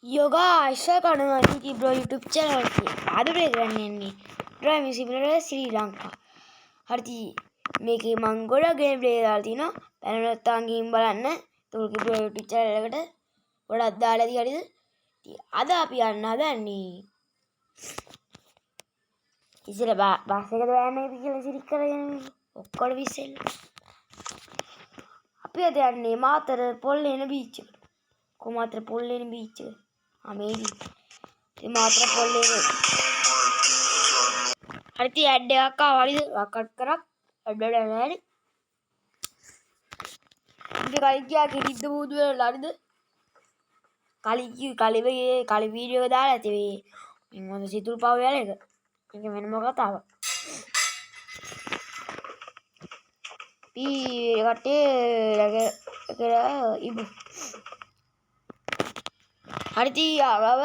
Yoga Ishakanu Aniki Bro YouTube channel ki adure ganni Driving Simulator Sri Lanka. Harti මේකේ මං ගොඩක් game play දාලා තිනවා. දැන් නැත්තම් ගේම් බලන්න. තුල්කි Bro YouTube channel එකට ගොඩක් දාලා තියෙයි හරිද? අද අපි යන්න හදන්නේ. ඉතින් බස් එකද යන්නේ කියලා සිරික් කරගෙන ඔක්කොම විශ්සෙල්. අපි අද යන්නේ මාතර පොල්ලේන බීච් එකට. කොමාතර පොල්ලේන බීච් එක. මේ මාත්‍ර පොල්ලේ හරිති ඇඩ් එකක් ආවා හරිද කට් කරක් ඇඩ් එක නැහැ නේ කලින් කියා කිරිද්ද බුදු වෙලා හරිද කලින් වීඩියෝ එක දාලා ඇති මේ මොකද සිතුල් පව වල එක මේක වෙනම කතාවක් කටේ ඉබු හරිති ආව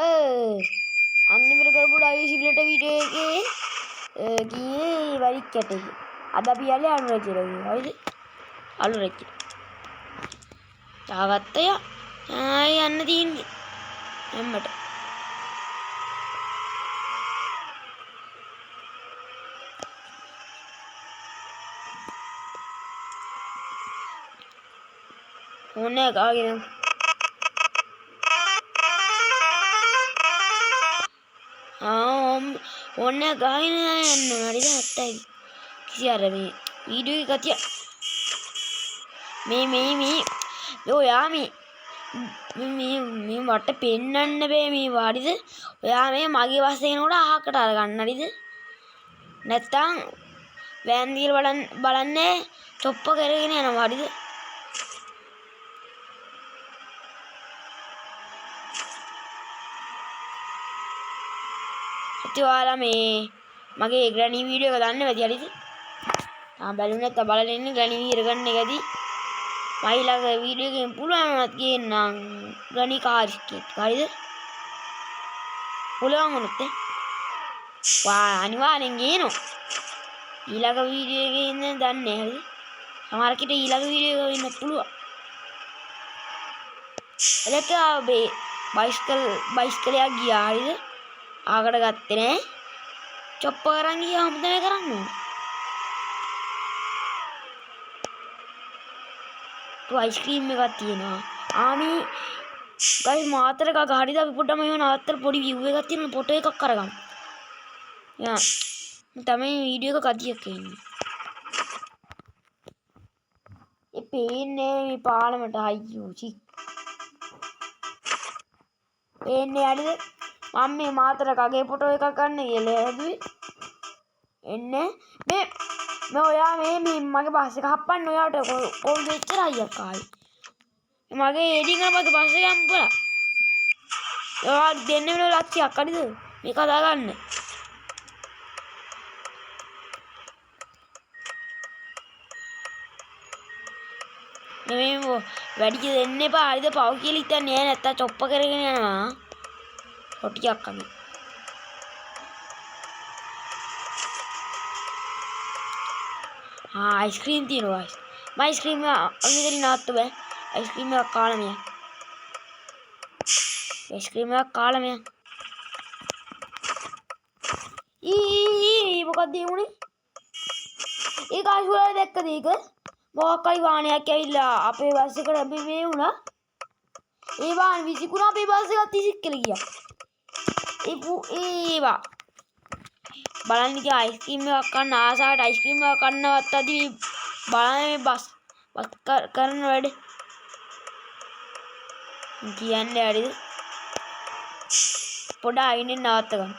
අන්තිමට කරපු ඩයිවි සිබ්ලට වීඩියෝ එකේ ගියේ වරික් කැටේ අද අපි යන්නේ අනුරජිරගේ හරිද අනුරජ තාවත්තය යන්න තියෙන්නේ එම්මට ඕනේ ගාගෙන ඕනේ ගාගෙන යන්න හරිද නැත්තයි කිසි අර මේ වීඩියෝ එක ගතිය මේ ඔයා මේ මට පෙන්නන්න බෑ මේ වාඩිද ඔයා මේ මගේ බස් එකනකොට අහකට අරගන්න හරිද නැත්තම් වෑන් දීලා බලන්නේ චොප්ප කරගෙන යනවා හරිද ඔයාලා මේ මගේ ග්‍රැනි වීඩියෝ එක දාන්න වැඩි හරිද බැලුනේ නැත්නම් බලලා ඉන්න ග්‍රැනි වීර ගන්න එකදී මයිලක වීඩියෝ එකෙන් පුළුවන් වුණත් ගේන්නම් ග්‍රැනි කාර් එකක් හරිද පුළුවන් වුණත් අනිවාර්යෙන් ගේනවා ඊළඟ වීඩියෝ එකේ ඉන්න දන්නේ හරිද සමහර කෙට ඊළඟ වීඩියෝ එක වෙන්න පුළුවන් එලක බයිස්කලයක් ගියා හරිද ආකට ගත්තේ නෑ චොප්ප කරන් ගියා හම්ද මේ කරන්න ඕනේ අයිස්ක්‍රීම් එකක් තියෙනවා මේ ගයි මාතර එකක් හරිද අපි පොඩ්ඩම එහෙම නවත්තලා පොඩි view එකක් තියෙන ෆොටෝ එකක් අරගමු යා තමයි වීඩියෝ එක කතියක් එන්නේ ඒ පේන්නේ මේ පාලමට අයියෝ චි පේන්නේ හරිද මම මේ මාතර කගේ ෆොටෝ එකක් ගන්න කියලා හැදුවේ එන්නේ මේ ඔයා මේ මගේ බස් එක හප්පන්න ඔයාට කොල්ද එච්චර අයියක් ආවේ මගේ එඩින් මගේ බස් එක යම්පලා ඔයා දෙන්න වෙන ලක්ෂයක් හරිද මේක දාගන්න මේ වැඩි දෙන්න එපා හරිද පව් කියලා හිතන්නේ නෑ නැත්තම් චොප්ප කරගෙන යනවා ටිකක් කමි අයිස්ක්‍රීම් තියෙනවා මම අයිස්ක්‍රීම් අනිතේ නාත්ත බෑ අයිස්ක්‍රීම් එකක් කාලා මෙයා අයිස්ක්‍රීම් එකක් කාලා මෙයා මොකක්ද උනේ ඒක ආශුලා දැක්කද ඒක මොකක්යි වාහනයක් ඇවිල්ලා අපේ බස් එකට අපි මේ වුණා ඒ වාහන විසිකුණා අපේ බස් එකත් විසිකලා ගියා ඒවා බලන්න කිය අයිස්ක්‍රීම් එකක් කන්න ආසාවට අයිස්ක්‍රීම් එකක් කන්නවත් අදි බලන්න මේ බස් කරන වැඩ කියන්නේ හරිද පොඩ අයිනෙන් නවත්ත ගන්න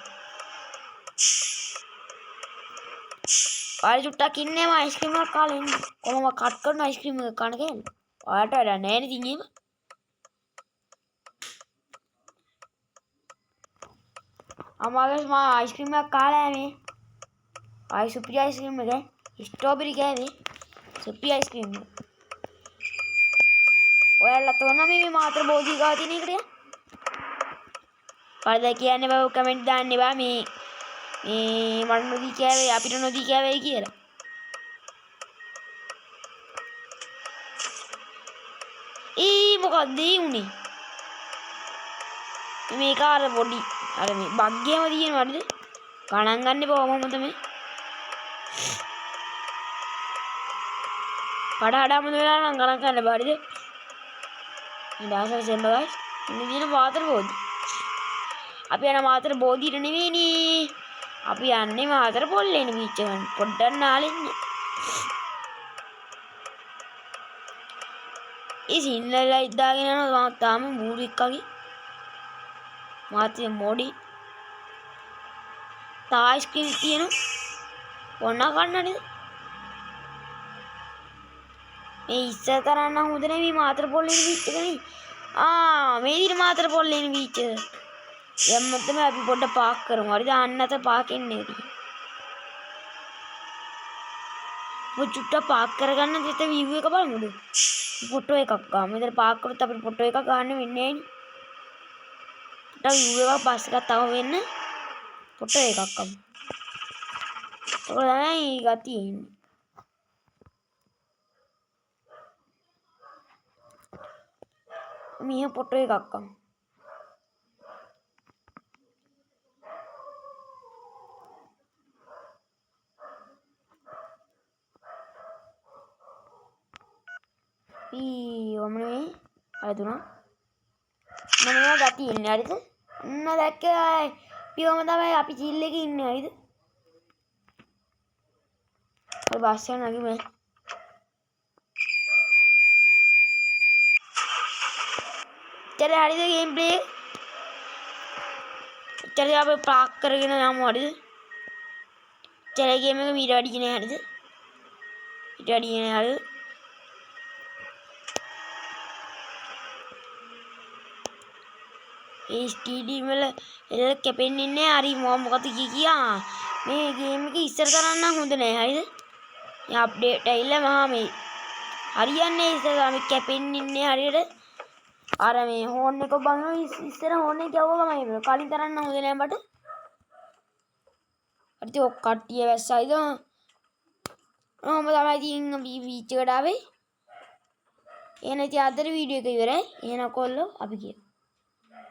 ඔයාලා චුට්ටක් ඉන්නේම අයිස්ක්‍රීම් එකක් කාලා ඉන්න කොහොම කට් කරන අයිස්ක්‍රීම් එකක් කන්න කියලා ඔයාලට වැඩක් නැහැ නේ ඉතින් එහෙම අමාගස් මා අයිස්ක්‍රීම් එකක් කාලා මේ සුපිරි අයිස්ක්‍රීම් එක ස්ට්‍රෝබෙරි කෑවේ සුපිරි අයිස්ක්‍රීම් එක ඔයාලා තෝරන මේ මාතර බෝධි ගාව තියෙන එකට කවදා කියන්නේ බව කමෙන්ට් දාන්න එපා මේ මට නොදී කෑවේ අපිට නොදී කෑවේ කියලා මොකක්ද උනේ මේක අර පොඩි අර මේ බග්ගේම තියෙනවා හරිද? ගණන් ගන්න එපා මම තමයි. කඩාඩම වෙලා නම් ගණන් ගන්න එපා හරිද? ඉඳාසර සෙම්බ ගයිස්. ඉන්නේ දින මාතර බෝධි. අපි යන මාතර බෝධියට නෙවෙයිනේ. අපි යන්නේ මාතර පොල්ලේනේ බීච් එක. පොඩ්ඩක් නාලෙන්න. ඒ සින්නලා ඉදාගෙන යනවා තාම බූරික් වගේ. මාතේ මොඩි. තායිස් කිරි තියෙනවා. ඔන්න ගන්න නේද? මේ ඉස්සර කරන්න හොඳ නෙවෙයි මාතර පොල්ලේනේ බීච් එක නේ. මේ විදිහට මාතර පොල්ලේනේ බීච් එක. යම්මත් තමයි අපි පොඩ්ඩ පාක් කරමු. හරිද? අන්නත පාකෙන්නේ නේද? චුට්ට පාක් කරගන්න දෙත view එක බලමුද? ෆොටෝ එකක් ගාමු. මෙතන පාක් කරොත් අපිට ෆොටෝ එකක් ගන්න වෙන්නේ නැහැ නේ. view එක පස්සේ ගත්තම වෙන්න ෆොටෝ එකක් ගමු. ඒක තමයි ගතිය ඉන්නේ. මේ ෆොටෝ එකක් ගමු. ඔමනේ අර දුනා මොනවා ගතිය ඉන්නේ හරිද? ඔන්න දැක්කේ පියවම තමයි අපි චිල් එකේ ඉන්නේ හරිද? ඔය බස් එක නැගි මේ. චරේ හරිද ගේම් ප්ලේ? චරේ අපි පාක් කරගෙන යමු හරිද? චරේ ගේම් එක මීට වැඩි නේ හරිද? ඊට වැඩි නේ හරිද? ඒ ස්ටීඩියම් වල එළ කැපෙන්නේ නැහැ. හරි මම මොකද කියා මේ ගේම් එක ඉස්සර කරන්න හොඳ නැහැ හරිද? මේ අප්ඩේට් ඇවිල්ලා මහා මේ හරියන්නේ ඉස්සර මේ කැපෙන්නේ නැහැ හරියට. අර මේ හෝන් එක බලනවා ඉස්සර හෝන් එක යවුව ගමයි කලින් තරන්න හොඳ නැහැ මට. හරිද ඔක් කට්ටිය වැස්සයිද? තමයි ඉතින් බීච් එකට ආවේ. එහෙනම් ඉතින් අදට වීඩියෝ එක ඉවරයි. එහෙනම් කොල්ලෝ අපි ගියා.